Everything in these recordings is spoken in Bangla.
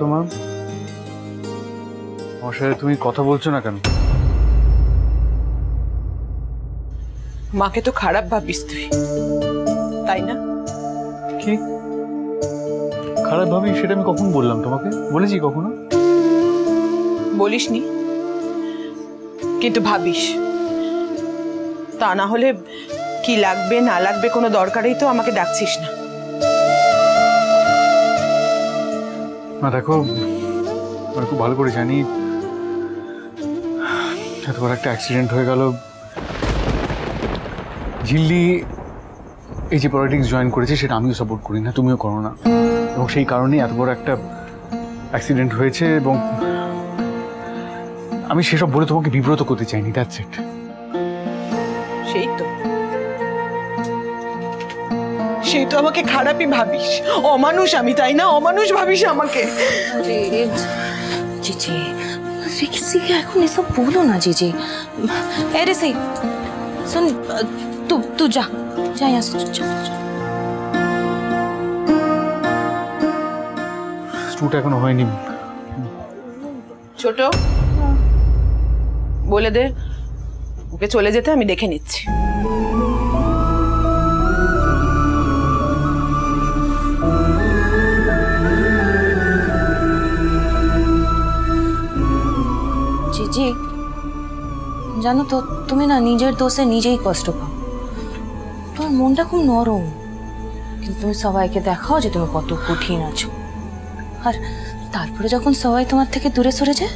তো মা, আমার সাথে তুমি কথা বলছো না কেন? মাকে তো খারাপ ভাবিস তুই, তাই না? কি খারাপ ভাবি সেটা আমি কখন বললাম তোমাকে? বলেছি কখনো? বলিসনি, কিন্তু ভাবিস। তা না হলে কি লাগবে না লাগবে কোনো দরকারেই তো আমাকে ডাকছিস না। না দেখো, আমি খুব ভালো করে জানি এত বড় একটা অ্যাক্সিডেন্ট হয়ে গেল। ঝিল্লি এই যে পলিটিক্স জয়েন করেছে সেটা আমিও সাপোর্ট করি না, তুমিও করো না, এবং সেই কারণেই এত বড় একটা অ্যাক্সিডেন্ট হয়েছে। এবং আমি সেসব বলে তোমাকে বিব্রত করতে চাইনি, দ্যাটস ইট। সেই তো আমাকে খারাপই ভাবিস, অমানুষ আমি, তাই না? অমানুষ ভাবিস আমাকে। जीजी किसी के এখন এসব বলো না जीजी। अरे सही सुन, तू जा यहाँ से। শুট এখনো হয়নি। ছোট বলে দে ওকে চলে যেতে, আমি দেখে নিচ্ছি। जीजी জানো তো, তুমি না নিজের দোষে নিজেই কষ্ট পাও। তোমার মনটা খুব নরম, কিন্তু তুমি সবাইকে দেখাও যে তুমি কত কঠিন আছো। আর তারপরে যখন সবাই তোমার থেকে দূরে সরে যায়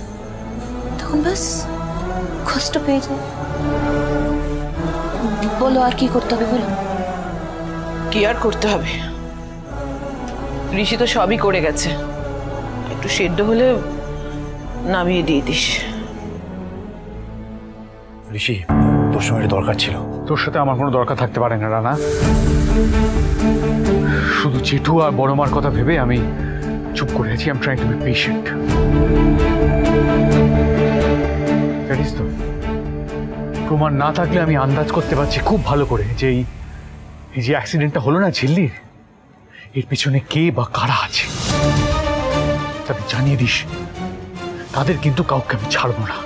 তখন ব্যাস কষ্ট পেয়ে যায়। বলো আর কি করতে হবে? বলো। কি আর করতে হবে? ঋষি তো সবই করে গেছে, একটু সেদ্ধ হলে নামিয়ে দিয়ে দিস। ঋষি, তোর সঙ্গে দরকার ছিল। তোর সাথে আমার কোনো দরকার থাকতে পারে না রানা। শুধু জেঠু আর বড় মার কথা ভেবে আমি চুপ করে আছি। I am trying to be patient. জানিস তো, প্রমাণ না থাকলে আমি আন্দাজ করতে পারছি খুব ভালো করে যে এই যে অ্যাক্সিডেন্টটা হলো না ঝিল্লির, এর পিছনে কে বা কারা আছে। তাদের জানিয়ে দিস, তাদের কিন্তু কাউকে আমি ছাড়বো না।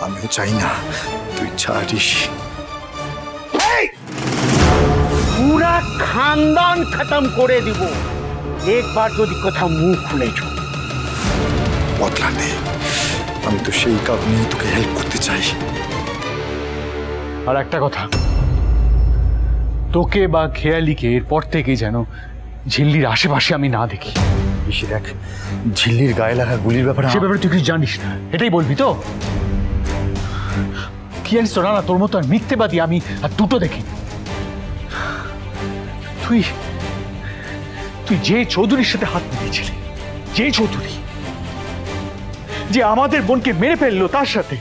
আমিও চাই না তুই ছাড়িস। पूरा खानदान खत्म করে দিব एक बार যদি কথা মুখ খুলেছ। বদলা নেই, আমি তো সেই কারণেই তোকে হেল্প করতে চাই। আর একটা কথা, তোকে বা খেয়ালিকে এরপর থেকে যেন ঝিল্লির আশেপাশে আমি না দেখি। ঋষি দেখ, ঝিল্লির গায়ে লাগা গুলির ব্যাপারে সে ব্যাপারে তুই কিছু জানিস না, এটাই বলবি তো? কি জানিস তো না, তোর মতো আর মিথ্যেবাদী আমি আর দুটো দেখি। তুই তুই যে চৌধুরীর সাথে হাত মিলিয়েছিলি, যে চৌধুরী যে আমাদের বোনকে মেরে ফেললো, তার সাথে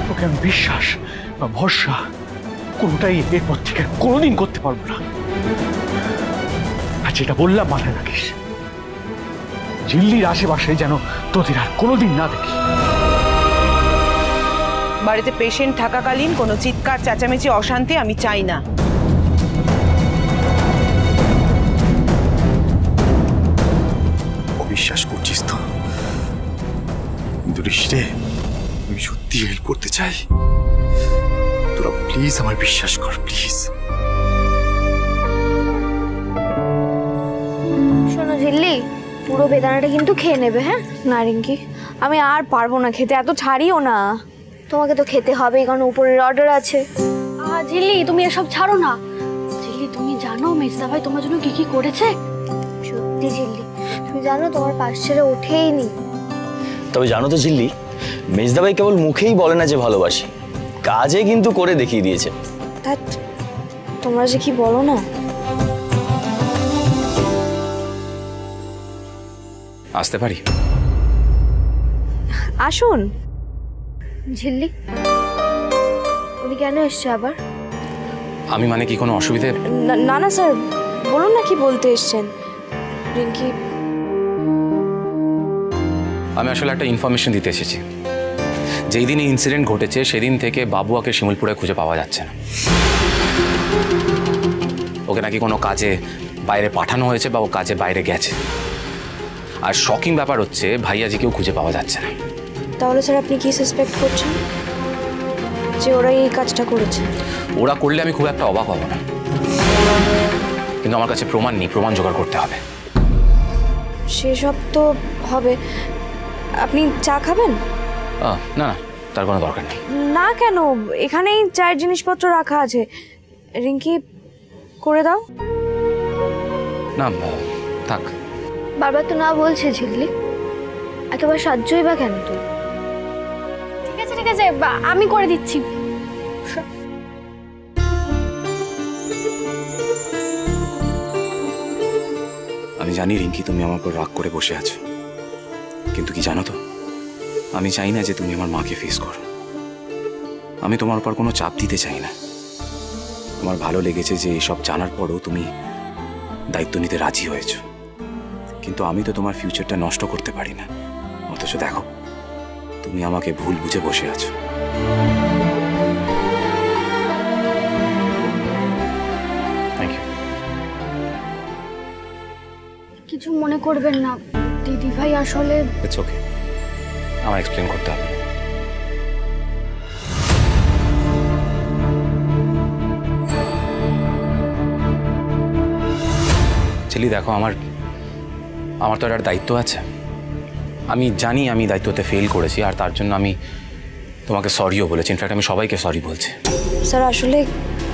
তোকে আমি বিশ্বাস বা ভরসা কোনটাই এরপর থেকে কোনোদিন করতে পারবো না। আর যেটা বললাম মাথায় রাখিস, ঝিল্লির আশেপাশে যেন তোদের আর কোনোদিন না দেখি। বাড়িতে পেশেন্ট থাকাকালীন কোনো চিৎকার চেঁচামেচি অশান্তি আমি চাই না। অবিশ্বাস করছিস তো? কিন্তু ঋষিরে, আমি সত্যি হেল্প করতে চাই। তোরা প্লিজ আমার বিশ্বাস কর, প্লিজ। শোনো ঝিল্লি, পুরো বেদানাটা কিন্তু খেয়ে নেবে। হ্যাঁ না রিঙ্কি, আমি আর পারবো না খেতে, এত ছাড়িও না। তোমাকে তো খেতে হবেই, কারণ উপরের অর্ডার আছে। ঝিল্লি তুমি এসব ছাড়ো না। ঝিল্লি তুমি জানো মেজদা ভাই তোমার জন্য কি কি করেছে? সত্যি ঝিল্লি, তুমি জানো তোমার পাশ ছেড়ে ওঠেই নি। তবে জানো তো ঝিল্লি, মেজদা ভাই কেবল মুখেই বলে না যে ভালোবাসি, কাজে কিন্তু করে দেখিয়ে দিয়েছে। তোমরা যে কি বলো না। আসতে পারি? আসুন। ঝিল্লি, উনি কেন এসছে আবার? আমি মানে কি কোনো অসুবিধে? না না স্যার, বলুন না কি বলতে এসছেন। রিঙ্কি, আমি আসলে একটা ইনফরমেশন দিতে এসেছি। যেই দিন ইনসিডেন্ট ঘটেছে সেদিন থেকে বাবুয়াকে শিমুলপুরে খুঁজে পাওয়া যাচ্ছে না। ওকে নাকি কোনো কাজে বাইরে পাঠানো হয়েছে বা ও কাজে বাইরে গেছে। আর শকিং ব্যাপার হচ্ছে ভাইয়াজিকেও খুঁজে পাওয়া যাচ্ছে না। তাহলে স্যার আপনি কি সাসপেক্ট করছেন যে ওরাই এই কাজটা করেছে? ওরা করলে আমি খুব একটা অবাক হব না, কিন্তু আমার কাছে প্রমাণ নেই, প্রমাণ জোগাড় করতে হবে। সেসব তো হবে। আপনি চা খাবেন? না না, তার কোনো দরকার নেই। না কেন, এখানেই চায়ের জিনিসপত্র রাখা আছে। রিঙ্কি করে দাও। না থাক। বারবার তো না বলছে ঝিল্লি, একেবারে সাহায্যই বা কেন তুই? ঠিক আছে আমি করে দিচ্ছি। আমি জানি রিঙ্কি তুমি আমার উপর রাগ করে বসে আছো, কিন্তু কি জানো তো, আমি চাই না যে তুমি আমার মাকে ফেস করো। আমি তোমার উপর কোনো চাপ দিতে চাই না। আমার ভালো লেগেছে যে এসব জানার পরও তুমি দায়িত্ব নিতে রাজি হয়েছো, কিন্তু আমি তো তোমার ফিউচারটা নষ্ট করতে পারি না। অথচ দেখো, তুমি আমাকে ভুল বুঝে বসে আছো। Thank you. কিছু মনে করবেন না দিদি ভাই, আসলে ইটস ওকে, আমার এক্সপ্লেন করতে হবে। ছেলে দেখো, আমার তো একটা দায়িত্ব আছে। আমি জানি আমি দায়িত্বতে ফেল করেছি, আর তার জন্য আমি তোমাকে সরিও বলেছি। ইনফ্যাক্ট আমি সবাইকে সরি বলছি। স্যার আসলে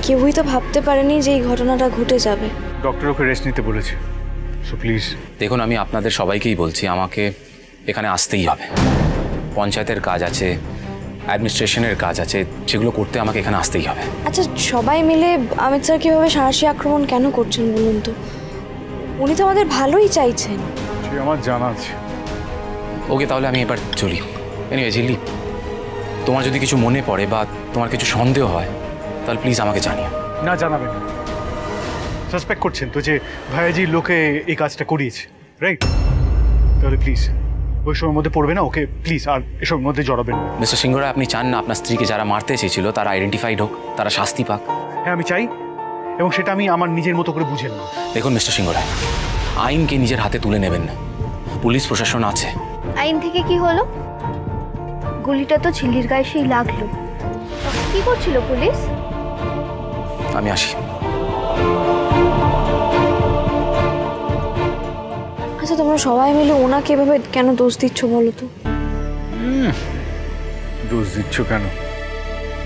কেউই তো ভাবতে পারেনি যে এই ঘটনাটা ঘটে যাবে। ডক্টর ওকে রেস্ট নিতে বলেছে, সো প্লিজ। দেখুন, আমি আপনাদের সবাইকেই বলছি, আমাকে এখানে আসতেই হবে। পঞ্চায়েতের কাজ আছে, অ্যাডমিনিস্ট্রেশনের কাজ আছে, সেগুলো করতে আমাকে এখানে আসতেই হবে। আচ্ছা, সবাই মিলে অমিত স্যার কীভাবে সাহসী আক্রমণ কেন করছেন বলুন তো? উনি তো আমাদের ভালোই চাইছেন। সে আমার জানা আছে। ওকে, তাহলে আমি এবার চলি। এনিওয়ে ঝিল্লি, তোমার যদি কিছু মনে পড়ে বা তোমার কিছু সন্দেহ হয়, তাহলে প্লিজ আমাকে জানিও। না, জানাবেন। সাসপেক্ট করছেন তো যে ভাইয়াজির লোকে এই কাজটা করিয়েছে, রাইট? তাহলে প্লিজ ওই সময়ের মধ্যে পড়বে না, ওকে প্লিজ আর এসবের মধ্যে জড়াবেন না। মিস্টার সিংহ রায়, আপনি চান না আপনার স্ত্রীকে যারা মারতে চেয়েছিল তারা আইডেন্টিফাইড হোক, তারা শাস্তি পাক? হ্যাঁ, আমি চাই, এবং সেটা আমি আমার নিজের মতো করে বুঝে নেব। দেখুন মিস্টার সিংহ রায়, আইনকে নিজের হাতে তুলে নেবেন না। পুলিশ প্রশাসন আছে। আইন থেকে কি হলো? গুলিটা তো ঝিল্লির গায়ে সেই লাগলো। কি করছিল পুলিশ? আমি আসি। আচ্ছা, তোমরা সবাই মিলে ওনাকে এভাবে কেন দোষ দিচ্ছ বলো তো? দোষ দিচ্ছ কেন?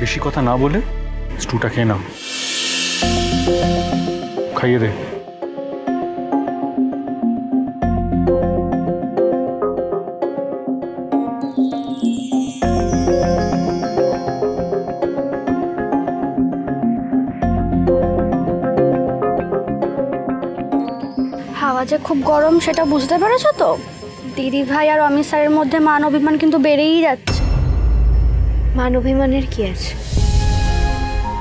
বেশি কথা না বলে স্টুটা খেয়ে নাও, খাইয়ে দে। হাওয়া যে খুব গরম সেটা বুঝতে পেরেছো তো? দিদি ভাই আর অমিত স্যারের মধ্যে মান অভিমান কিন্তু বেড়েই যাচ্ছে। মান অভিমানের কি আছে?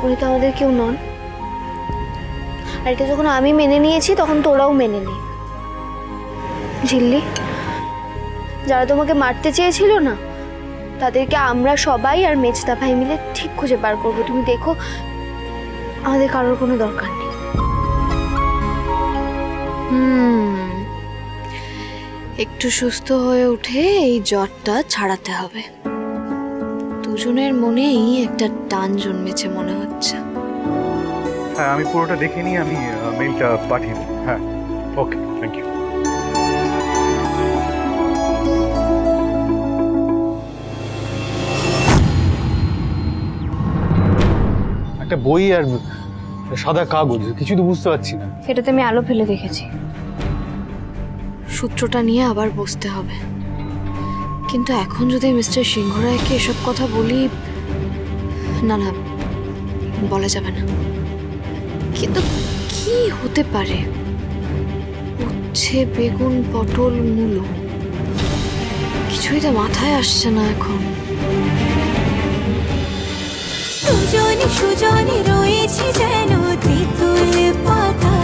উনি তো আমাদের কেউ নন। আর এটা যখন আমি মেনে নিয়েছি তখন তোরাও মেনে নে। ঝিল্লি, যারা তোমাকে মারতে চেয়েছিল না, তাদেরকে আমরা সবাই আর মেজদা ভাই মিলে ঠিক খুঁজে বার করবো। তুমি দেখো, আমাদের কারোর কোনো দরকার নেই। একটু সুস্থ হয়ে উঠে এই জ্বরটা ছাড়াতে হবে। দুজনের মনেই একটা টান জন্মেছে মনে হচ্ছে। হ্যাঁ, আমি পুরোটা দেখে নিই, আমি মেইলটা পাঠিয়ে দিই। হ্যাঁ, ওকে, থ্যাংক ইউ। একটা বই আর সাদা কাগজ, কিছু তো বুঝতে পারছি না। সেটাতে আমি আলো ফেলে দেখেছি। সূত্রটা নিয়ে আবার বসতে হবে, কিন্তু এখন যদি মিস্টার সিংহ রায়কে এসব কথা বলি, না না, বলা যাবে না। কিন্তু কি হতে পারে? উচ্ছে, বেগুন, পটল, মূলো, কিছুই তো মাথায় আসছে না এখন। সুজনে সুজনে রয়েছে যেন তেঁতুল পাতা।